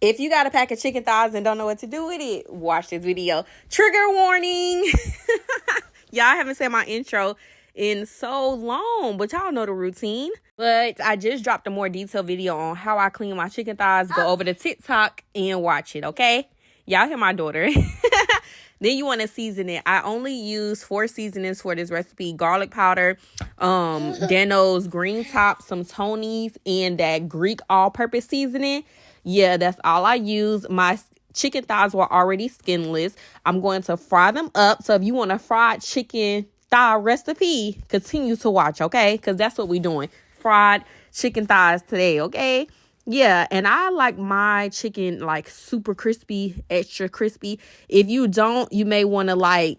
If you got a pack of chicken thighs and don't know what to do with it, watch this video. Trigger warning. Y'all haven't said my intro in so long, but y'all know the routine. But I just dropped a more detailed video on how I clean my chicken thighs. Go over to TikTok and watch it, okay? Y'all hear my daughter. Then you want to season it. I only use 4 seasonings for this recipe. Garlic powder, Dano's green top, some Tony's, and that Greek all-purpose seasoning. Yeah, that's all I use. My chicken thighs were already skinless. I'm going to fry them up. So if you want a fried chicken thigh recipe, continue to watch, okay? Because that's what we're doing. Fried chicken thighs today, okay? Yeah, and I like my chicken like super crispy, extra crispy. If you don't, you may want to like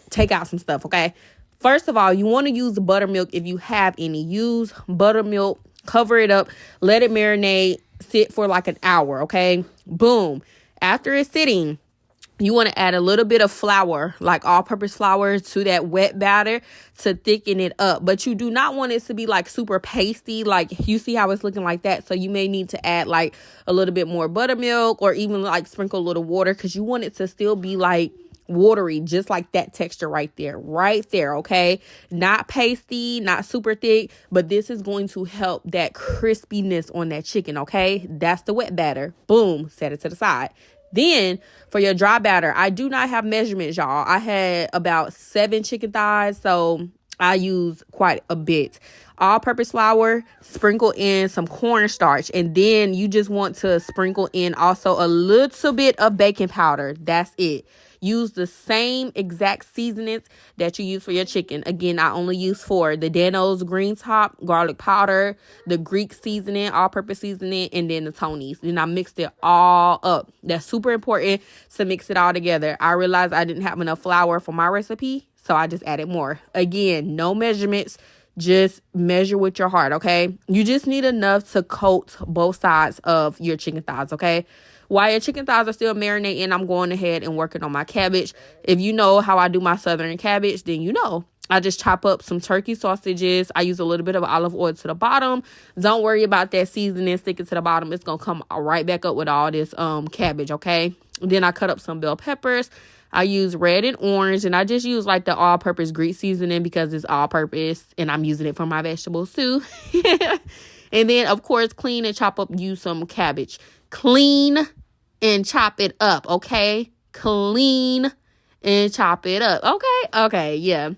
take out some stuff, okay? First of all, you want to use the buttermilk if you have any. Use buttermilk, cover it up, let it marinate, sit for like an hour, okay? Boom. After it's sitting, you want to add a little bit of flour, like all-purpose flour, to that wet batter to thicken it up. But you do not want it to be like super pasty, like you see how it's looking like that. So you may need to add like a little bit more buttermilk or even like sprinkle a little water because you want it to still be like watery, just like that texture right there, okay? Not pasty, not super thick, but this is going to help that crispiness on that chicken, okay? That's the wet batter. Boom, set it to the side. Then for your dry batter, I do not have measurements, y'all. I had about 7 chicken thighs, so I use quite a bit. All-purpose flour, sprinkle in some cornstarch, and then you just want to sprinkle in also a little bit of baking powder. That's it. Use the same exact seasonings that you use for your chicken. Again, I only use 4. The Dano's green top, garlic powder, the Greek seasoning, all-purpose seasoning, and then the Tony's. Then I mixed it all up. That's super important to mix it all together. I realized I didn't have enough flour for my recipe, so I just added more. Again, no measurements. Just measure with your heart, okay? You just need enough to coat both sides of your chicken thighs, okay? While your chicken thighs are still marinating, I'm going ahead and working on my cabbage. If you know how I do my southern cabbage, then you know. I just chop up some turkey sausages. I use a little bit of olive oil to the bottom. Don't worry about that seasoning sticking to the bottom. It's going to come right back up with all this cabbage, okay? Then I cut up some bell peppers. I use red and orange, and I just use like the all-purpose Greek seasoning because it's all-purpose, and I'm using it for my vegetables too. And then, of course, clean and chop up you some cabbage. Clean and chop it up, okay? Clean and chop it up, okay? Okay, yeah.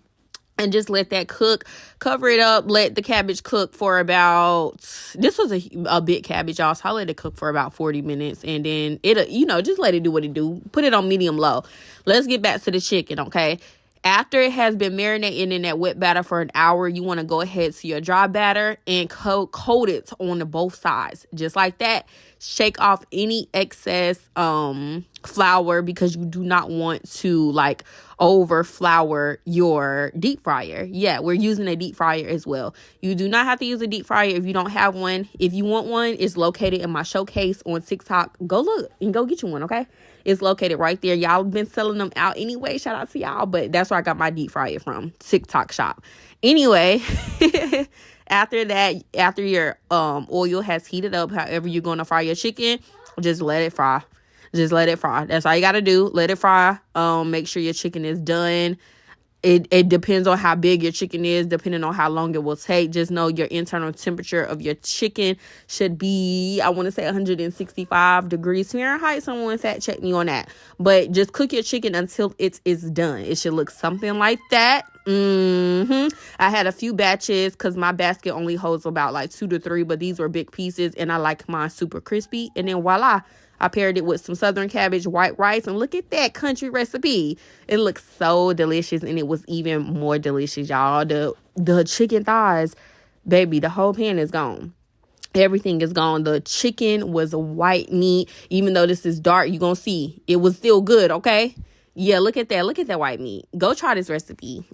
And just let that cook. Cover it up. Let the cabbage cook for about, this was a big cabbage, y'all, so I let it cook for about 40 minutes. And then, just let it do what it do. Put it on medium low. Let's get back to the chicken, okay? After it has been marinating in that wet batter for an hour, you want to go ahead to your dry batter and coat it on both sides. Just like that. Shake off any excess flour because you do not want to like over flour your deep fryer. Yeah, we're using a deep fryer as well. You do not have to use a deep fryer if you don't have one. If you want one, it's located in my showcase on TikTok. Go look and go get you one, okay? It's located right there. Y'all been selling them out anyway. Shout out to y'all. But that's where I got my deep fryer from. TikTok shop. Anyway, after that, after your oil has heated up, however you're going to fry your chicken, just let it fry. Just let it fry. That's all you got to do. Let it fry. Make sure your chicken is done. It depends on how big your chicken is, depending on how long it will take. Just know your internal temperature of your chicken should be, I want to say 165 degrees Fahrenheit. Someone fact check me on that. But just cook your chicken until it is done. It should look something like that. I had a few batches because my basket only holds about like 2 to 3, but these were big pieces and I like mine super crispy. And then voila, I paired it with some southern cabbage, white rice, and look at that country recipe. It looks so delicious, and it was even more delicious, y'all. The chicken thighs, baby, the whole pan is gone. Everything is gone. The chicken was white meat. Even though this is dark, you're going to see it was still good, okay? Yeah, look at that. Look at that white meat. Go try this recipe.